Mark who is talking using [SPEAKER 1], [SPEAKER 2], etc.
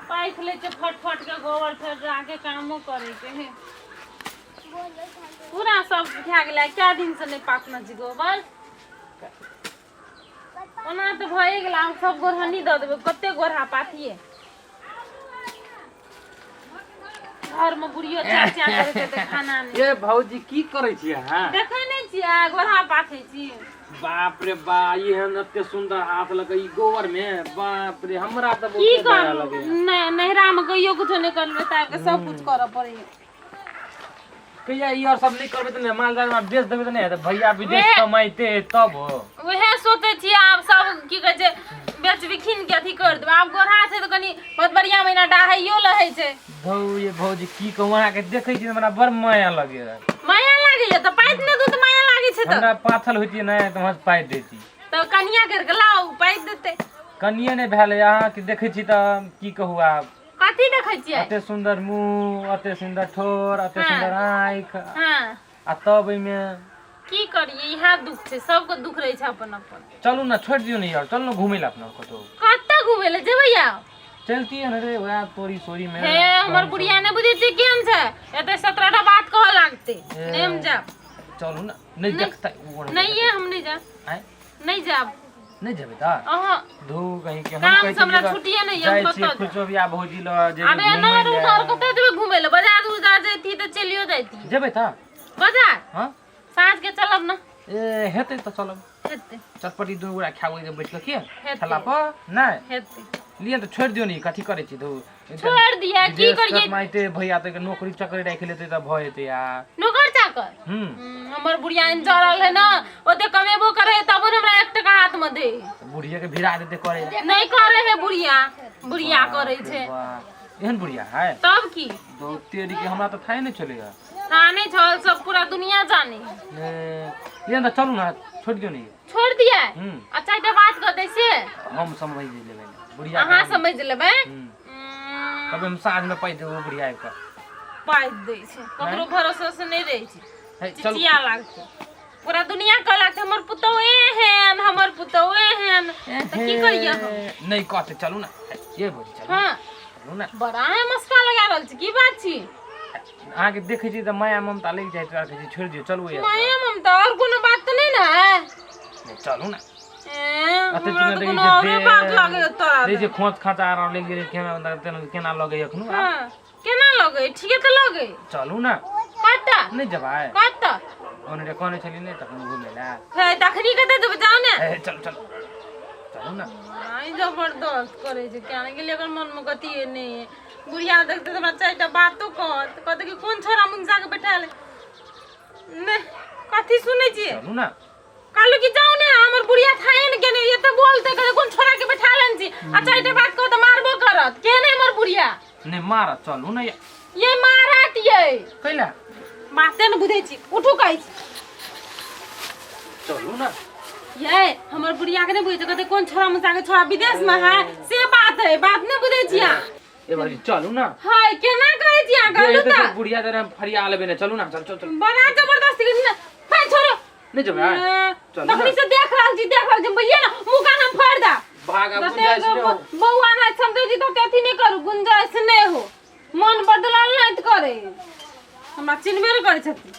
[SPEAKER 1] Pipe ले के फट के गोबर फेर जाके कामो करे के है पूरा सब खा गेला क्या दिन से नहीं पाकना जी गोबर ओना तो भए गेला हम सब गोरहनी द देबे कते गोरहा पाथिए घर में बुढ़ियो चाचा करे के त खाना नहीं
[SPEAKER 2] ए भौजी की करे छी हां
[SPEAKER 1] देखे नहीं छी गोरहा पाथे छी
[SPEAKER 2] बाप रे बा ये हन एते सुंदर हाथ लगे ई गोबर में बाप रे हमरा त
[SPEAKER 1] की
[SPEAKER 2] बहुत दया लगे
[SPEAKER 1] नहरा में गइयो कुछ नहीं करबे ता के सब कुछ कर पड़े
[SPEAKER 2] कहिया ई और सब नहीं करबे त मालदार में बेच देबे त नहीं त भैया विदेश कमाइते तब हो
[SPEAKER 1] वहे सोचे छी आप सब की कहे छे बेच बिखिन के अथी कर देबे आप गोरहा छै त कनी बहुत बढ़िया महीना डाहैयो लहे छै
[SPEAKER 2] धौ ये भौजी की कहू अहाँ के देखै छी हमरा बड़ माया लगे
[SPEAKER 1] माया लागे त पाइत न दूध माया लागे छै त
[SPEAKER 2] हमरा पाथल होती न त हम पाइ देती
[SPEAKER 1] त कनिया कर के लाओ पाइत देते
[SPEAKER 2] कनिया ने भेले अहाँ के देखै छी त की कहू आप
[SPEAKER 1] कथि देखै छी
[SPEAKER 2] अते सुंदर मुंह अते सुंदर ठोर अते सुंदर आँख
[SPEAKER 1] हां
[SPEAKER 2] आ तब में
[SPEAKER 1] की करिए इहा दुख छै सबको दुख रहै छै अपन अपन
[SPEAKER 2] चलू ना छोड़ दियो नहीं यार चल ना घूमे ला अपना कतो
[SPEAKER 1] कत्ता घुमे ले जेबै या
[SPEAKER 2] चलती है ना रे वह तोरी सोरी में
[SPEAKER 1] हे हमर बुढ़िया ने बुझे छै केन छै एते 17 टा बात कह लागते नेम जा
[SPEAKER 2] चलू ना नहीं देखता
[SPEAKER 1] नहीं है हम नहीं जा नहीं जाब
[SPEAKER 2] नहीं जेबे त
[SPEAKER 1] अहां
[SPEAKER 2] धू कहीं के हम
[SPEAKER 1] काम
[SPEAKER 2] कहीं
[SPEAKER 1] हमरा छुट्टिए नहीं हम
[SPEAKER 2] जाई छी खुचोबिया भौजी ल जे
[SPEAKER 1] अबे नहर उधर कते जेबै घुमे ले बाजार उधर जैती त चलियो जैती
[SPEAKER 2] जेबे त
[SPEAKER 1] बाजार
[SPEAKER 2] हां
[SPEAKER 1] साँझ के चलब ना
[SPEAKER 2] ए हेते त चलब
[SPEAKER 1] हेते
[SPEAKER 2] चटपटी दू गोरा खाबै के बैठ के के
[SPEAKER 1] हेते।
[SPEAKER 2] ठला पर नहीं
[SPEAKER 1] हेते
[SPEAKER 2] लिए त छोड़ दियो नहीं कथि करे छी धू
[SPEAKER 1] छोड़ दिया की करिए
[SPEAKER 2] माइते भैया त के नौकरी चाकरी राख लेते त भएते यार
[SPEAKER 1] नौकर चाकर हमर बुढ़िया इन जरल है ना ओते कमेबो करे तब हमरा 1 टका हाथ में दे
[SPEAKER 2] बुढ़िया के भिड़ा देते करे
[SPEAKER 1] नहीं करे है बुढ़िया बुढ़िया करे छे
[SPEAKER 2] एहन बुढ़िया है
[SPEAKER 1] तब की
[SPEAKER 2] दो तेरी के हमरा त थाए नहीं चलेगा
[SPEAKER 1] थाने छल सब पूरा दुनिया जाने
[SPEAKER 2] ये त चलू ना छोड़ दियो नहीं
[SPEAKER 1] छोड़ दिया अच्छा इटा बात कर दे से
[SPEAKER 2] हम समझ लेबे बुढ़िया
[SPEAKER 1] हां समझ लेबे
[SPEAKER 2] तब हम साँझ में पाइ देबो बुढ़िया के
[SPEAKER 1] पाइ दे छे ककरो भरोसा से नहीं रहे छे
[SPEAKER 2] चल
[SPEAKER 1] चिचिया लागते पूरा दुनिया का लागते हमर पुतौ एहन हमर पुतौ एहन त की करिया हम
[SPEAKER 2] नहीं कहते चलू ना ये बोली चलू
[SPEAKER 1] हां
[SPEAKER 2] चलू ना
[SPEAKER 1] बड़ा है मस्का लगा रहल छी की बात छी
[SPEAKER 2] आगे देखे छी त माया ममता लग जाय त कहै छी छोड़ दियो चलू यार
[SPEAKER 1] माया ममता और कोनो बात तो नहीं ना है
[SPEAKER 2] चलू ना
[SPEAKER 1] अते चिन्ह दे जे बात लागे तोरा
[SPEAKER 2] दे जे खोज खाचा आ ले गेले केना लगे अखनु
[SPEAKER 1] हां केना लगे ठीके त लगे
[SPEAKER 2] चलू ना
[SPEAKER 1] कत्ता
[SPEAKER 2] नहीं जबाय
[SPEAKER 1] कत्ता
[SPEAKER 2] ओने कोने चली नहीं तक घूमेला
[SPEAKER 1] हे तखनी कते जब जाओ ना
[SPEAKER 2] चल चल चलू ना
[SPEAKER 1] आई जबरदस्त करे छै क्या के लेकर मन में गति नहीं है बुढ़िया देखते त हमरा चारटा बातो कहते कि कोन छोरा मुंगसा के बैठा ले ने कथि सुनै छी
[SPEAKER 2] चलू ना
[SPEAKER 1] कालू की जाओ ना हमर बुढ़िया खाए न केने ये त बोलते कहते कोन छोरा के बैठा लेन छी आ चारटा बात कह त मारबो करत के नहीं हमर बुढ़िया
[SPEAKER 2] नहीं मारा चलू ना
[SPEAKER 1] ये मारत ये
[SPEAKER 2] कैला
[SPEAKER 1] बाते न बुझे छी उठू कहै छी
[SPEAKER 2] चलू ना
[SPEAKER 1] ये हमर बुढ़िया के नहीं बुझे कहते कोन छोरा मुंगसा के छोरा विदेश में है से बात है बात नहीं बुझे छी
[SPEAKER 2] ए भाई चलू ना
[SPEAKER 1] हाय केना कहै छी आगा
[SPEAKER 2] तो बुढ़िया जरा फरिया लेबे ना चलू ना चल चल चल
[SPEAKER 1] बड़ा जबरदस्ती करनी ना भाई छोड़ो
[SPEAKER 2] नहीं जब चल
[SPEAKER 1] तखनी से देख रहल छी भैया ना मुका हम फाड़ दा
[SPEAKER 2] भाग अब गुंजाइश नहीं हो
[SPEAKER 1] बौआ ना समझे जी तो अथी नहीं करू गुंजाइश नहीं हो मन बदलाल नहीं करे हमरा चिन्हबे करे छथि